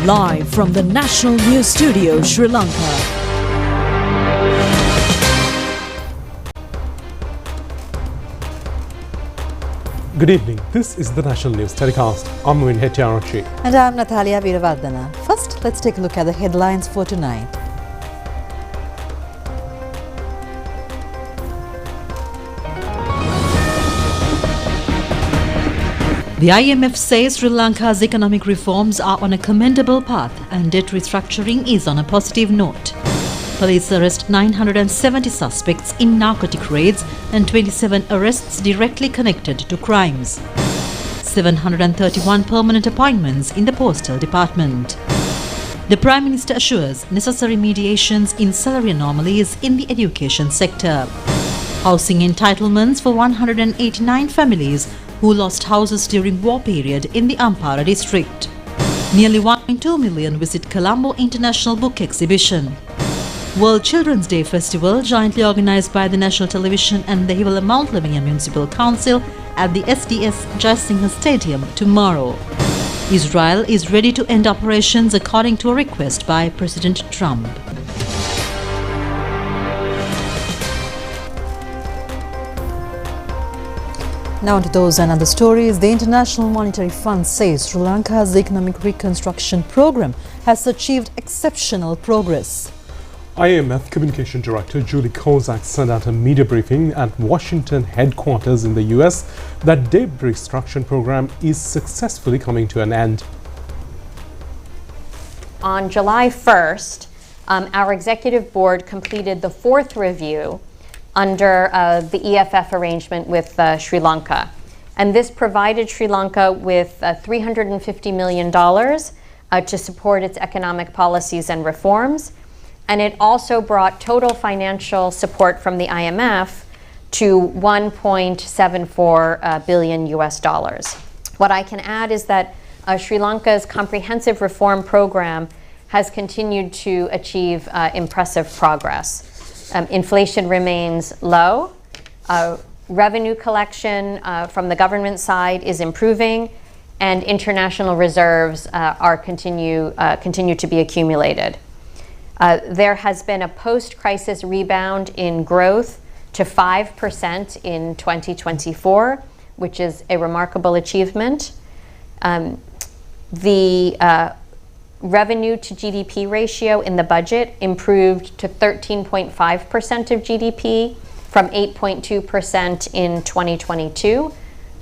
Live from the National News Studio, Sri Lanka. Good evening. This is the National News Telecast. I'm Moin Hettiarachchi. And I'm Natalia Veeravardhana. First, let's take a look at the headlines for tonight. The IMF says Sri Lanka's economic reforms are on a commendable path and debt restructuring is on a positive note. Police arrest 970 suspects in narcotic raids and 27 arrests directly connected to crimes. 731 permanent appointments in the Postal Department. The Prime Minister assures necessary mediations in salary anomalies in the education sector. Housing entitlements for 189 families who lost houses during war period in the Ampara district. Nearly 1.2 million visit Colombo International Book Exhibition. World Children's Day Festival, jointly organized by the National Television and the Hivela Mount Lavinia Municipal Council at the SDS Jaisingha Stadium tomorrow. Israel is ready to end operations according to a request by President Trump. Now to those and other stories. The International Monetary Fund says Sri Lanka's economic reconstruction program has achieved exceptional progress. IMF Communication Director Julie Kozak sent out a media briefing at Washington headquarters in the US that debt restructuring program is successfully coming to an end. On July 1st, our executive board completed the fourth review under the EFF arrangement with Sri Lanka. And this provided Sri Lanka with $350 million to support its economic policies and reforms. And it also brought total financial support from the IMF to $1.74 billion US. What I can add is that Sri Lanka's comprehensive reform program has continued to achieve impressive progress. Inflation remains low. Revenue collection from the government side is improving, and international reserves continue to be accumulated. There has been a post-crisis rebound in growth to 5% in 2024, which is a remarkable achievement. The revenue to GDP ratio in the budget improved to 13.5% of GDP from 8.2% in 2022,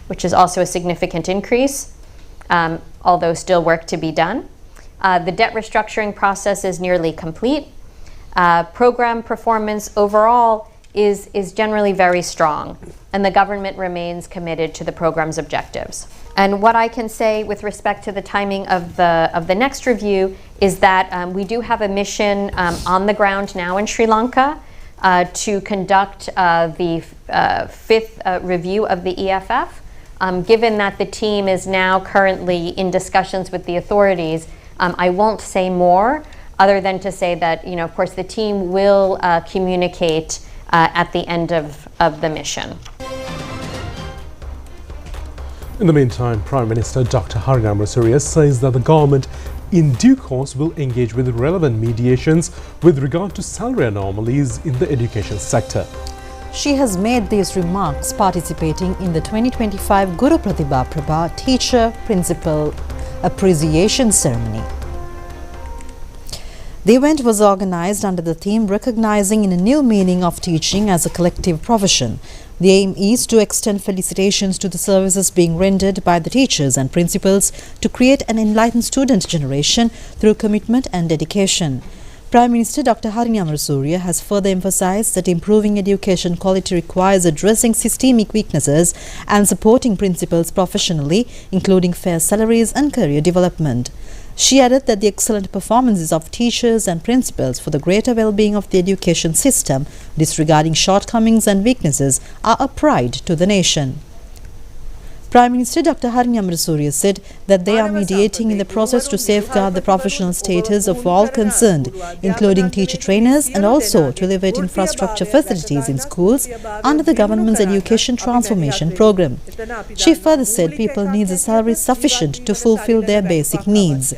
which is also a significant increase, although still work to be done. The debt restructuring process is nearly complete. Program performance overall is generally very strong, and the government remains committed to the program's objectives. And what I can say with respect to the timing of the next review is that we do have a mission on the ground now in Sri Lanka to conduct the fifth review of the EFF. Given that the team is now currently in discussions with the authorities, I won't say more other than to say that, of course, the team will communicate at the end of the mission. In the meantime, Prime Minister Dr. Harinyamarasuriya says that the government in due course will engage with relevant mediations with regard to salary anomalies in the education sector. She has made these remarks participating in the 2025 Guru Pratibha Prabha Teacher Principal Appreciation Ceremony. The event was organized under the theme Recognizing in a New Meaning of Teaching as a Collective Profession. The aim is to extend felicitations to the services being rendered by the teachers and principals to create an enlightened student generation through commitment and dedication. Prime Minister Dr. Harinyamarasuriya has further emphasized that improving education quality requires addressing systemic weaknesses and supporting principals professionally, including fair salaries and career development. She added that the excellent performances of teachers and principals for the greater well-being of the education system, disregarding shortcomings and weaknesses, are a pride to the nation. Prime Minister Dr. Harinyamarasuriya said that they are mediating in the process to safeguard the professional status of all concerned, including teacher trainers, and also to elevate infrastructure facilities in schools under the government's education transformation program. She further said people need a salary sufficient to fulfill their basic needs.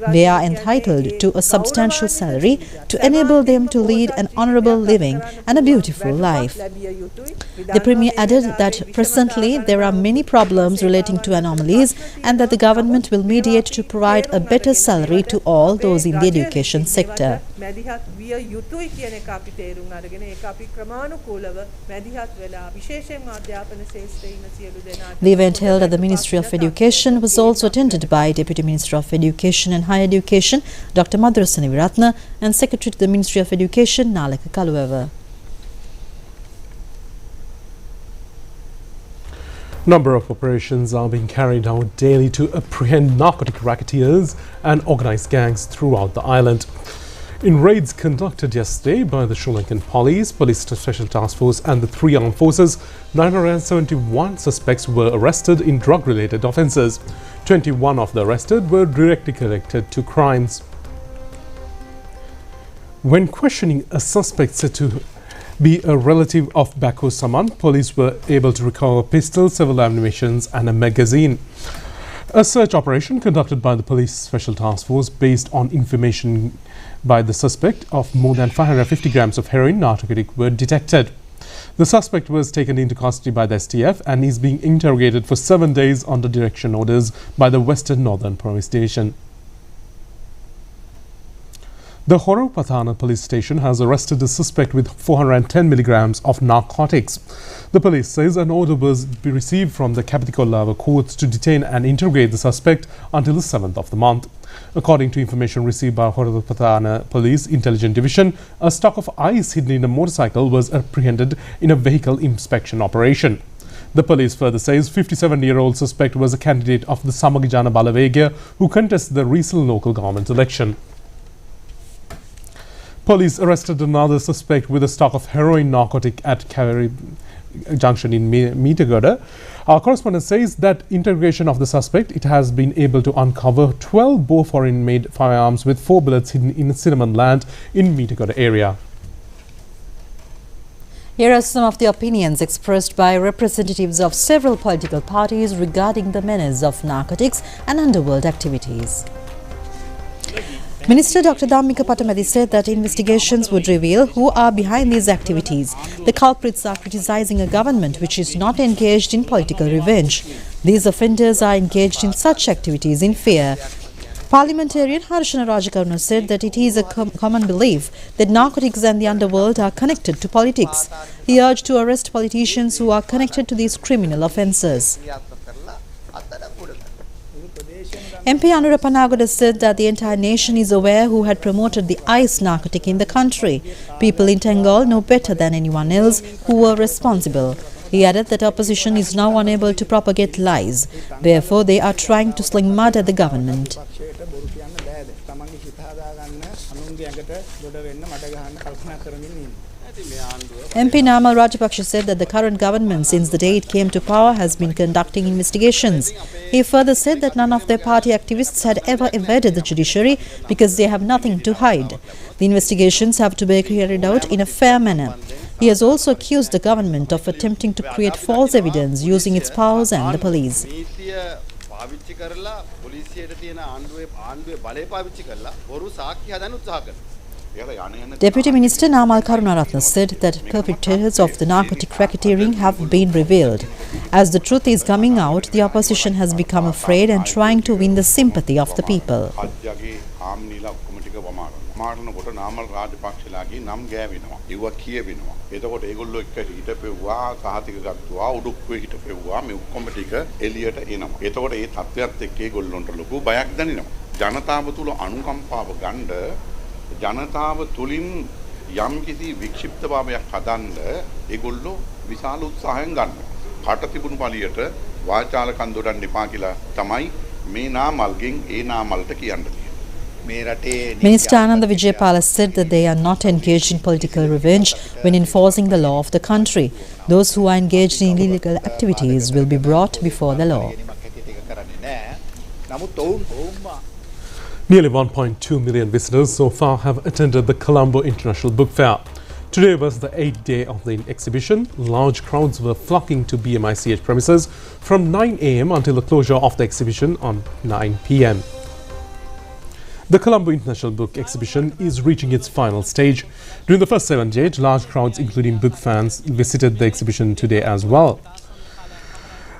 They are entitled to a substantial salary to enable them to lead an honourable living and a beautiful life. The Premier added that presently there are many problems relating to anomalies and that the government will mediate to provide a better salary to all those in the education sector. The event held at the Ministry of Education was also attended by Deputy Minister of Education and Higher Education Dr. Madrasani Viratna and Secretary to the Ministry of Education Nalaka Kaluwewa. Number of operations are being carried out daily to apprehend narcotic racketeers and organised gangs throughout the island. In raids conducted yesterday by the Sri Lankan Police Special Task Force and the three armed forces, 971 suspects were arrested in drug-related offences. 21 of the arrested were directly connected to crimes. When questioning a suspect said to be a relative of Bako Saman, police were able to recover a pistol, several ammunitions and a magazine. A search operation conducted by the Police Special Task Force based on information by the suspect of more than 550 grams of heroin narcotic were detected. The suspect was taken into custody by the STF and is being interrogated for 7 days under direction orders by the Western Northern Police Station. The Rupavahini police station has arrested a suspect with 410 milligrams of narcotics. The police says an order was received from the Kapitikollava courts to detain and interrogate the suspect until the 7th of the month. According to information received by Rupavahini Police Intelligence Division, a stock of ice hidden in a motorcycle was apprehended in a vehicle inspection operation. The police further says 57-year-old suspect was a candidate of the Samagijana Balavegya who contested the recent local government election. Police arrested another suspect with a stock of heroin narcotic at Kaveri Junction in Meetagada. Our correspondent says that interrogation of the suspect, it has been able to uncover 12 Boer foreign-made firearms with 4 bullets hidden in cinnamon land in Meetagada area. Here are some of the opinions expressed by representatives of several political parties regarding the menace of narcotics and underworld activities. Minister Dr. Dhammika Patamadi said that investigations would reveal who are behind these activities. The culprits are criticizing a government which is not engaged in political revenge. These offenders are engaged in such activities in fear. Parliamentarian Harshana Rajakaruna said that it is a common belief that narcotics and the underworld are connected to politics. He urged to arrest politicians who are connected to these criminal offences. MP Anura Panagoda said that the entire nation is aware who had promoted the ice narcotic in the country. People in Tengol know better than anyone else who were responsible. He added that opposition is now unable to propagate lies. Therefore, they are trying to sling mud at the government. MP Namal Rajapaksa said that the current government, since the day it came to power, has been conducting investigations. He further said that none of their party activists had ever evaded the judiciary because they have nothing to hide. The investigations have to be carried out in a fair manner. He has also accused the government of attempting to create false evidence using its powers and the police. Deputy Minister Namal Karunaratne said that perpetrators of the narcotic racketeering have been revealed. As the truth is coming out, the opposition has become afraid and trying to win the sympathy of the people. ජනතාව තුලින් යම් කිසි වික්ෂිප්තභාවයක් හදන්න ඒගොල්ලෝ විශාල උත්සාහයෙන් ගන්නවා. කට තිබුණු පළියට වාචාලකම් දොඩන්න එපා කියලා තමයි මේ නාමල්ගෙන් ඒ නාමල්ට කියන්න තියෙන්නේ. Minister Ananda Vijayapala said that they are not engaged in political revenge when enforcing the law of the country. Those who are engaged in illegal activities will be brought before the law. Nearly 1.2 million visitors so far have attended the Colombo International Book Fair. Today was the 8th day of the exhibition. Large crowds were flocking to BMICH premises from 9 a.m. until the closure of the exhibition on 9 p.m. The Colombo International Book Exhibition is reaching its final stage. During the first 7 days, large crowds, including book fans, visited the exhibition today as well.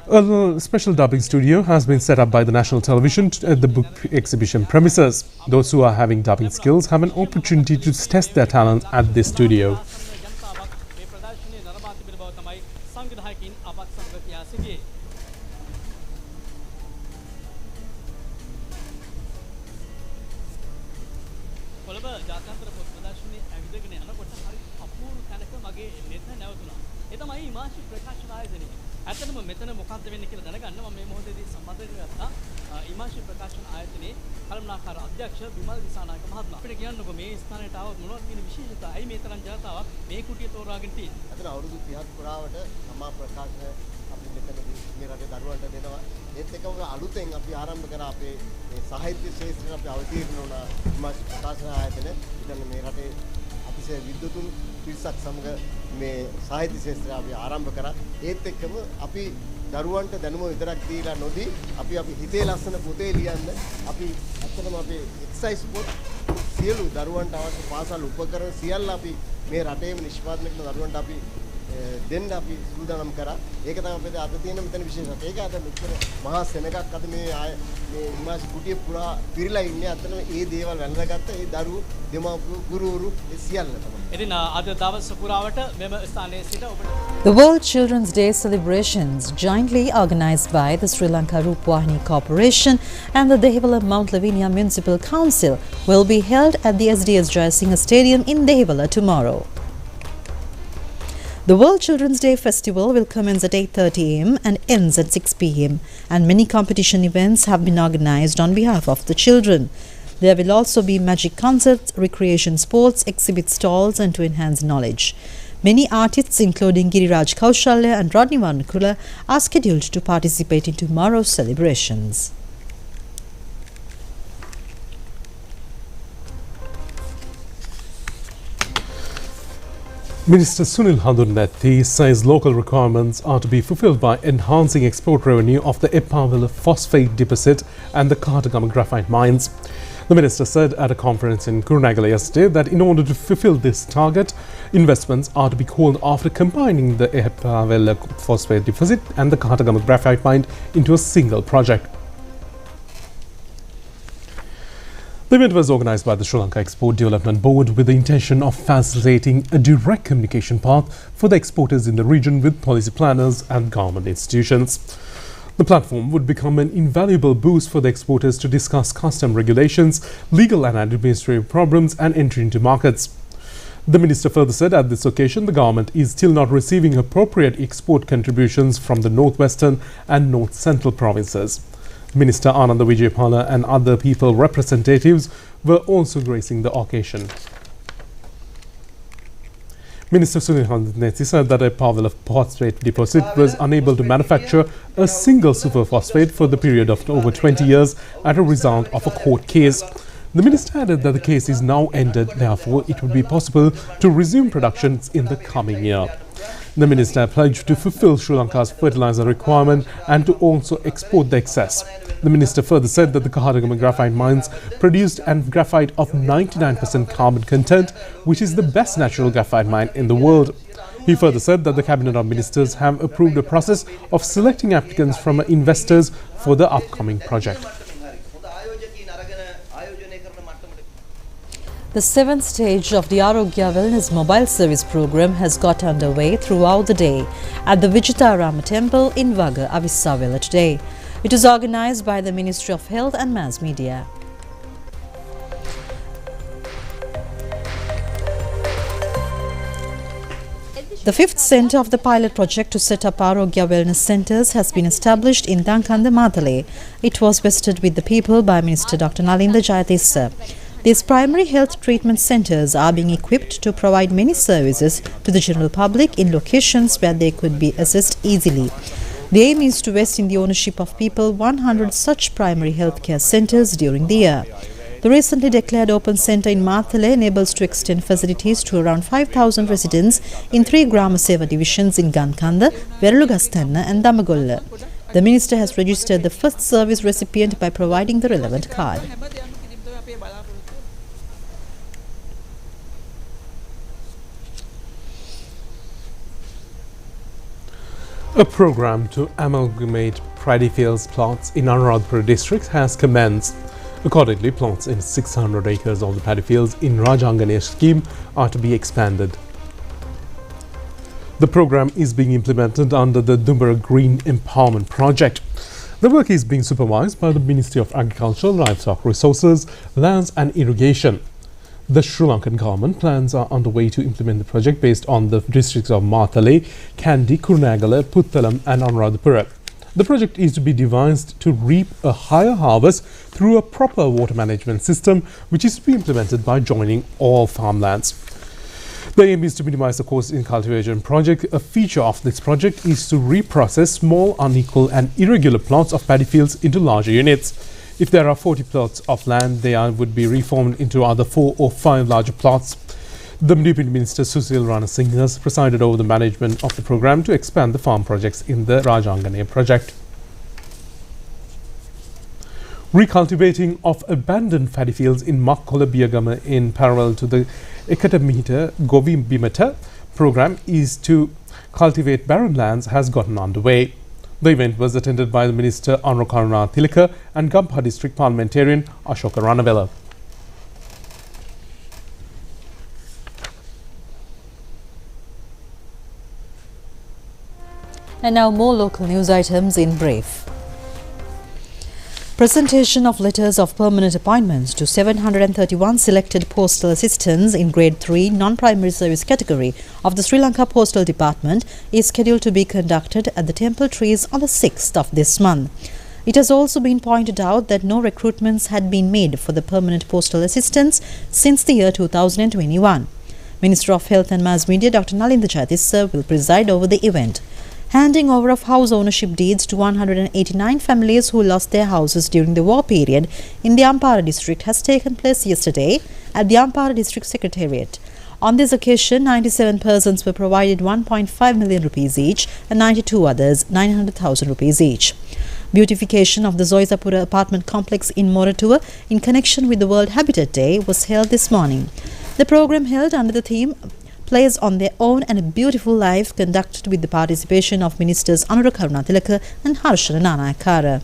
A special dubbing studio has been set up by the national television at the book exhibition premises. Those who are having dubbing skills have an opportunity to test their talent at this studio. ඇත්තටම මෙතන මොකක්ද වෙන්නේ කියලා දැනගන්න මම මේ මොහොතේදී සම්බන්ධ කරගත්තා ඉමාශි ප්‍රකාශන ආයතනයේ කළමනාකාර අධ්‍යක්ෂ විමල් දිසානායක මහත්මයා. අපිට කියන්නකො මේ ස්ථානයට ආවොත් මොනවද කියන විශේෂතා? ඇයි මේ තරම් ජනතාවක් මේ කුටිය තෝරාගෙන තියෙන්නේ? අතන අවුරුදු 30ක් පුරාවට සමා ප්‍රකාශන අපි මෙතනදී මේ රටේ දරුවන්ට දෙනවා. ඒත් එක්කම අලුතෙන් අපි ආරම්භ කරා අපේ මේ සාහිත්‍ය ශාස්ත්‍රයේ අපි අවතීර්ණ වුණා ඉමාශි ප්‍රකාශන ආයතන. ඉතින් මේ රටේ අතිශය විද්වතුන් පිරිසක් සමග මේ සාහිත්‍ය ශාස්ත්‍රය අපි ආරම්භ කරා. ඒත් එක්කම අපි දරුවන්ට දැනුම විතරක් දීලා නොදී අපි හිතේ ලස්සන පොතේ ලියන්න අපි ඇත්තටම අපේ එක්සයිස් පොත් සියලු දරුවන්ට අවශ්‍ය පාසල් උපකරණ සියල්ල අපි මේ රටේම නිෂ්පාදනය කරන දරුවන්ට අපි දෙන්න අපි සූදානම් කරා. ඒක තමයි අපේ අද තියෙන මෙතන විශේෂත්වය. ඒක අද මෙතන මහා සෙනගක් අද මේ ඉමාශි කුටිය පුරා පිරීලා ඉන්නේ. අතන මේ දේවල් වැළඳගත්ත ඒ දරුවෝ දෙමාපියෝ ගුරුවරු ඒ සියල්ල තමයි. ඉතින් අද දවස් පුරාවට මෙම ස්ථානයේ සිට ඔබට The World Children's Day celebrations, jointly organized by the Sri Lanka Rupavahini Corporation and the Dehiwala Mount Lavinia Municipal Council, will be held at the SDS Jayasinghe Stadium in Dehiwala tomorrow. The World Children's Day festival will commence at 8:30 am and ends at 6 pm, and many competition events have been organized on behalf of the children. There will also be magic concerts, recreation sports, exhibit stalls and to enhance knowledge. Many artists including Giriraj Kaushalya and Rodney Varnakula are scheduled to participate in tomorrow's celebrations. Minister Sunil Handurnethi says local requirements are to be fulfilled by enhancing export revenue of the Epavilla phosphate deposit and the Katagama graphite mines. The minister said at a conference in Kurunegala yesterday that in order to fulfill this target, investments are to be called after combining the Epavilla phosphate deposit and the Katagama graphite mine into a single project. The event was organised by the Sri Lanka Export Development Board with the intention of facilitating a direct communication path for the exporters in the region with policy planners and government institutions. The platform would become an invaluable boost for the exporters to discuss custom regulations, legal and administrative problems and entry into markets. The minister further said at this occasion the government is still not receiving appropriate export contributions from the northwestern and north central provinces. Minister Ananda Vijayapala and other people representatives were also gracing the occasion. Minister Sunil Handurnethi said that a Epavilla phosphate deposit was unable to manufacture a single superphosphate for the period of over 20 years as a result of a court case. The minister added that the case is now ended, therefore it would be possible to resume productions in the coming year. The minister pledged to fulfill Sri Lanka's fertilizer requirement and to also export the excess. The minister further said that the Katagama graphite mines produced a graphite of 99% carbon content, which is the best natural graphite mine in the world. He further said that the Cabinet of Ministers have approved a process of selecting applicants from investors for the upcoming project. The 7th stage of the Arogya Wellness Mobile Service Program has got underway throughout the day at the Vijitarama Temple in Vaga, Avissawela today. It is organized by the Ministry of Health and Mass Media. The 5th centre of the pilot project to set up Arogya Wellness Centres has been established in Dankanda, Matale. It was vested with the people by Minister Dr. Nalinda Jayatissa. These primary health treatment centres are being equipped to provide many services to the general public in locations where they could be accessed easily. The aim is to vest in the ownership of people 100 such primary healthcare centres during the year. The recently declared open centre in Matale enables to extend facilities to around 5,000 residents in 3 Grama Seva divisions in Gankanda, Verulugastanna and Damagolla. The minister has registered the first service recipient by providing the relevant card. A program to amalgamate paddy fields plots in Anuradhapura district has commenced. Accordingly, plots in 600 acres of the paddy fields in Rajangane scheme are to be expanded. The program is being implemented under the Dumbara Green Empowerment Project. The work is being supervised by the Ministry of Agriculture, Livestock Resources, Lands and Irrigation. The Sri Lankan government plans are underway to implement the project based on the districts of Matale, Kandy, Kurunegala, Puttalam and Anuradhapura. The project is to be devised to reap a higher harvest through a proper water management system, which is to be implemented by joining all farmlands. The aim is to minimize the cost in cultivation project. A feature of this project is to reprocess small, unequal and irregular plots of paddy fields into larger units. If there are 40 plots of land, they would be reformed into either 4 or 5 larger plots. The Deputy Minister Susil Ranasinghe presided over the management of the program to expand the farm projects in the Rajangane project. Recultivating of abandoned paddy fields in Makkola Biyagama in parallel to the Ekatamita Govibimata program is to cultivate barren lands has gotten underway. The event was attended by the Minister Anukaruna Tilaka and Gampa District Parliamentarian Ashoka Ranavela. And now more local news items in brief. Presentation of letters of permanent appointments to 731 selected postal assistants in Grade 3 non-primary service category of the Sri Lanka Postal Department is scheduled to be conducted at the Temple Trees on the 6th of this month. It has also been pointed out that no recruitments had been made for the permanent postal assistants since the year 2021. Minister of Health and Mass Media Dr. Nalinda Jayatissa will preside over the event. Handing over of house ownership deeds to 189 families who lost their houses during the war period in the Ampara district has taken place yesterday at the Ampara district secretariat. On this occasion, 97 persons were provided 1.5 million rupees each and 92 others 900,000 rupees each. Beautification of the Zoisapura apartment complex in Moratuwa in connection with the World Habitat Day was held this morning. The program, held under the theme Place on Their Own and a Beautiful Life, conducted with the participation of Ministers Anukaruna Tilaka and Harshana Nanayakara.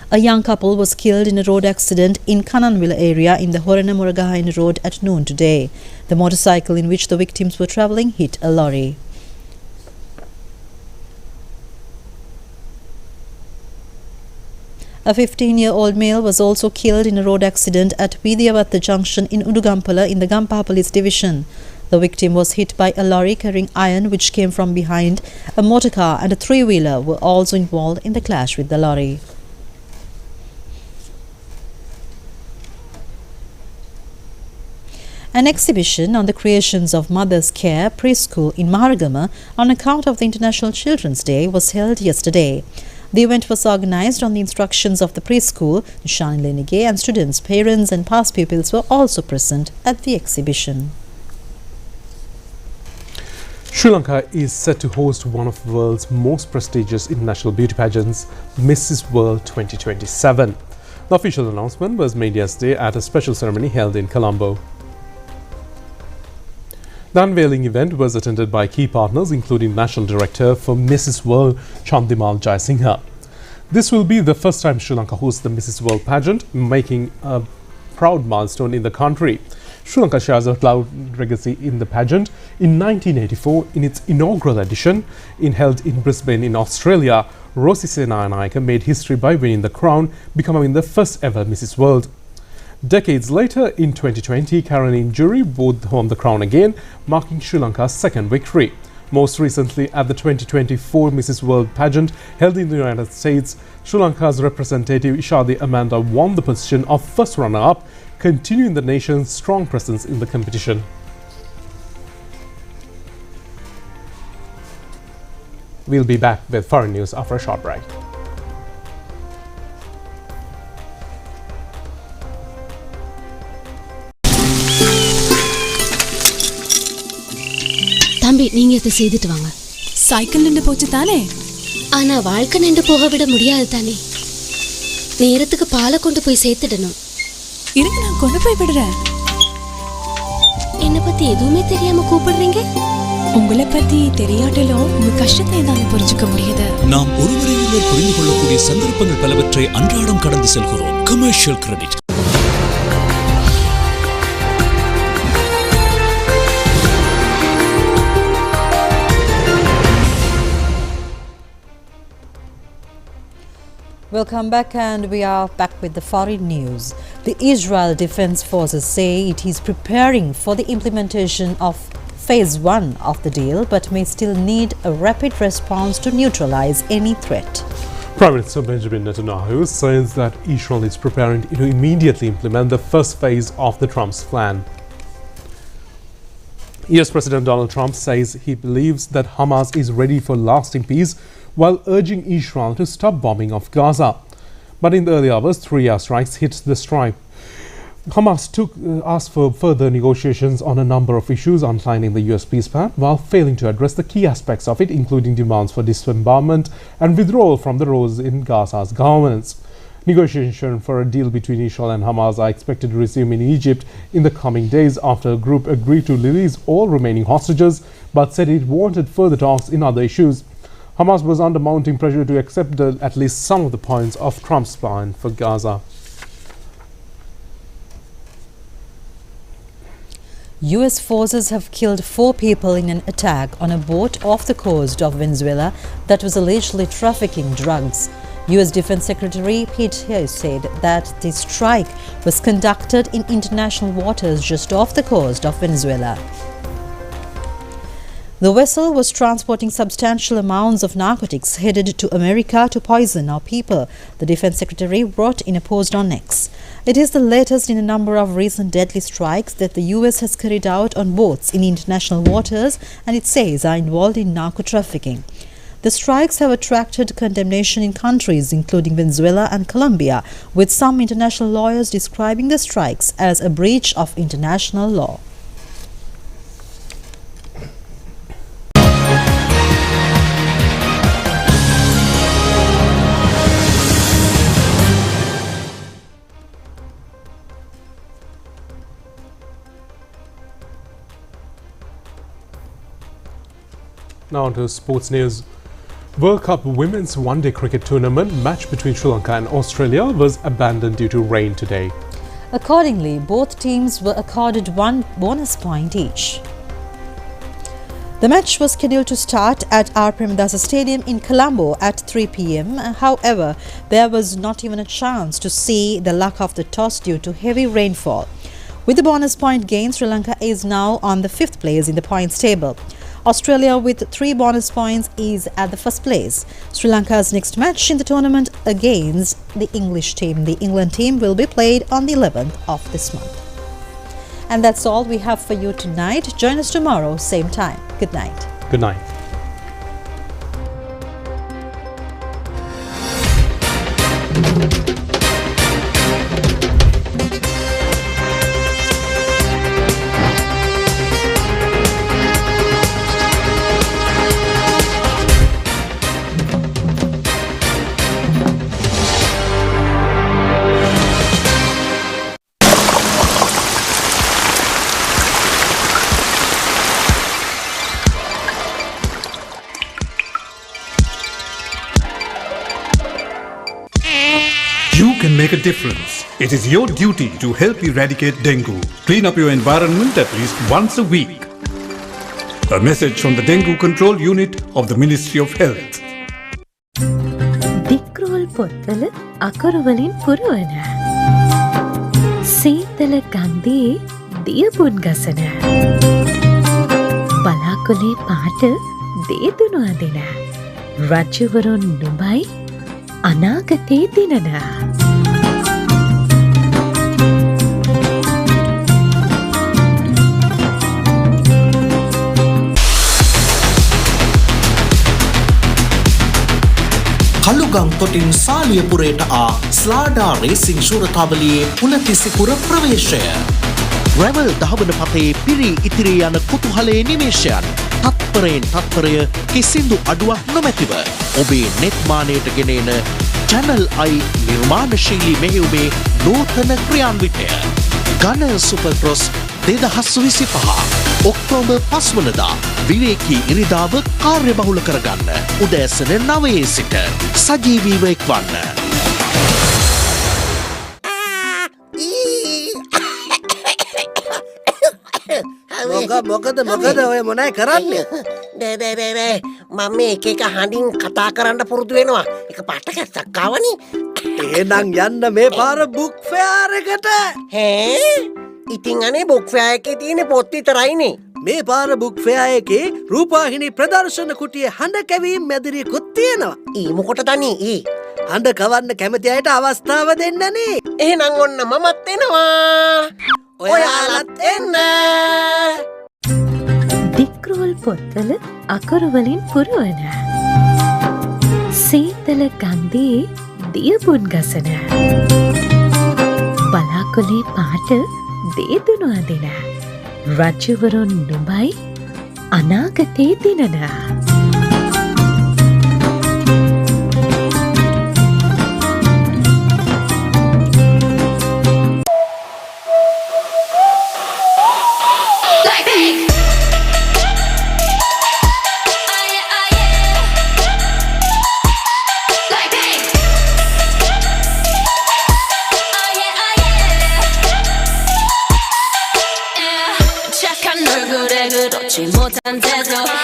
A young couple was killed in a road accident in Kananvilla area in the Horana Muragahaina road at noon today. The motorcycle in which the victims were travelling hit a lorry. A 15-year-old male was also killed in a road accident at Vidiyavatta junction in Udugampala in the Gampaha police division. The victim was hit by a lorry carrying iron which came from behind. A motorcar and a three-wheeler were also involved in the clash with the lorry. An exhibition on the creations of Mother's Care Preschool in Maharagama on account of the International Children's Day was held yesterday. The event was organised on the instructions of the preschool. Nishani Lenige and students, parents and past pupils were also present at the exhibition. Sri Lanka is set to host one of the world's most prestigious international beauty pageants, Mrs. World 2027. The official announcement was made yesterday at a special ceremony held in Colombo. The unveiling event was attended by key partners including National Director for Mrs. World, Chandimal Jayasinghe. This will be the first time Sri Lanka hosts the Mrs. World pageant, making a proud milestone in the country. Sri Lanka shares a proud legacy in the pageant. In 1984, in its inaugural edition, held in Brisbane in Australia, Rosie Senanayake made history by winning the crown, becoming the first ever Mrs. World. Decades later, in 2020, Caroline Jury brought home the crown again, marking Sri Lanka's second victory. Most recently, at the 2024 Mrs. World pageant held in the United States, Sri Lanka's representative Ishadi Amanda won the position of first runner-up, continuing the nation's strong presence in the competition. We'll be back with foreign news after a short break. தம்பி, நீங்க இதை செய்துட்டு வாங்க. Cycle நின்று போச்சு தானே? ஆனா வாழ்க்கை நின்று போக விட முடியாது தானே. நேரத்துக்கு பாலை கொண்டு போய் சேர்த்துடணும். இருங்க, நான் கொண்டு போய் விடுறேன். என்ன பத்தி எதுவுமே தெரியாம கூப்பிடுறீங்க? உங்களை பத்தி தெரியாட்டலும் உங்க கஷ்டத்தை என்னால புரிஞ்சுக்க முடியுது. நாம் ஒருவரை ஒருவர் புரிந்து கொள்ளக்கூடிய சந்தர்ப்பங்கள் பலவற்றை அன்றாடம் கடந்து செல்கிறோம். Commercial credit. Welcome back, and we are back with the foreign news. The Israel Defense Forces say it is preparing for the implementation of Phase 1 of the deal, but may still need a rapid response to neutralize any threat. Prime Minister Benjamin Netanyahu says that Israel is preparing to immediately implement the first phase of the Trump's plan. US President Donald Trump says he believes that Hamas is ready for lasting peace, while urging Israel to stop bombing of Gaza. But in the early hours, 3 airstrikes hit the strip. Hamas asked for further negotiations on a number of issues outlining the US peace plan, while failing to address the key aspects of it, including demands for disarmament and withdrawal from the roles in Gaza's governance. Negotiations for a deal between Israel and Hamas are expected to resume in Egypt in the coming days after a group agreed to release all remaining hostages, but said it wanted further talks in other issues. Hamas was under mounting pressure to accept at least some of the points of Trump's plan for Gaza. US forces have killed 4 people in an attack on a boat off the coast of Venezuela that was allegedly trafficking drugs. US Defense Secretary Pete Hegseth said that the strike was conducted in international waters just off the coast of Venezuela. The vessel was transporting substantial amounts of narcotics headed to America to poison our people, the Defense Secretary wrote in a post on X. It is the latest in a number of recent deadly strikes that the US has carried out on boats in international waters, and it says are involved in narco-trafficking. The strikes have attracted condemnation in countries including Venezuela and Colombia, with some international lawyers describing the strikes as a breach of international law. Now on to sports news. World Cup Women's One-Day Cricket Tournament match between Sri Lanka and Australia was abandoned due to rain today. Accordingly, both teams were accorded 1 bonus point each. The match was scheduled to start at R. Premadasa Stadium in Colombo at 3 p.m. However, there was not even a chance to see the luck of the toss due to heavy rainfall. With the bonus point gain, Sri Lanka is now on the 5th place in the points table. Australia, with 3 bonus points, is at the 1st place. Sri Lanka's next match in the tournament against the England team will be played on the 11th of this month. And that's all we have for you tonight. Join us tomorrow, same time. Good night. Good night. You can make a difference. It is your duty to help eradicate dengue. Clean up your environment at least once a week. A message from the Dengue Control Unit of the Ministry of Health. Dikrol pottal akaruvalin puruvana. Seetala gandhi diyapun gasana. Balakule paata deyunu adina. Rajavarun nubai අනාගතේ දිනනා කළුගම් තොටින් සාලියපුරයට ස්ලාඩා racing ශූරතාවලියේ පුලතිසිපුර ප්‍රවේශය රැවල් දහවන පතේ පිරී ඉතිරී යන කුතුහලයේ නිමේෂයන් තත්පරයෙන් තත්පරය කිසිදු අඩුවක් නොමැතිව ඔබේ නෙත්මානයට ගෙනෙන channel I නිර්මාණශීලී මෙහෙයුමේ නූතන ක්‍රියාන්විතය ඝන super cross 2025 October 5 වනදා විවේකී ඉරිදාව කාර්යබහුල කරගන්න උදෑසන 9 සිට සජීවීව එක්වන්න. මොකද ඔය මොනයි කරන්නේ? බෑ මම එක හඬින් කතා කරන්න පුරුදු වෙනවා. එක පාට කැස්සක් ආවනේ. එහෙනම් යන්න මේ පාර බුක් ෆෙයාර් එකට. ඉතින් අනේ බුක් ෆෙයාර් එකේ තියෙන පොත් විතරයිනේ. මේ පාර බුක් ෆෙයාර් එකේ රූපවාහිනී ප්‍රදර්ශන කුටියේ හඬ කැවීම් මැදිරියකුත් තියෙනවා. මොකටද අනේ? හඬ කවන්න කැමති අයට අවස්ථාව දෙන්නනේ. එහෙනම් ඔන්න මමත් එනවා. ඔයාලත් එන්න. දික්රෝල් පොත්වල අකුරු වලින් පුරවන සීතල ගන්ධයේ දියපුන් ගසන බලාකොලේ පාට දේදුණු අදින රජවරුන් නුඹයි අනාගතේ දිනන 못한 태도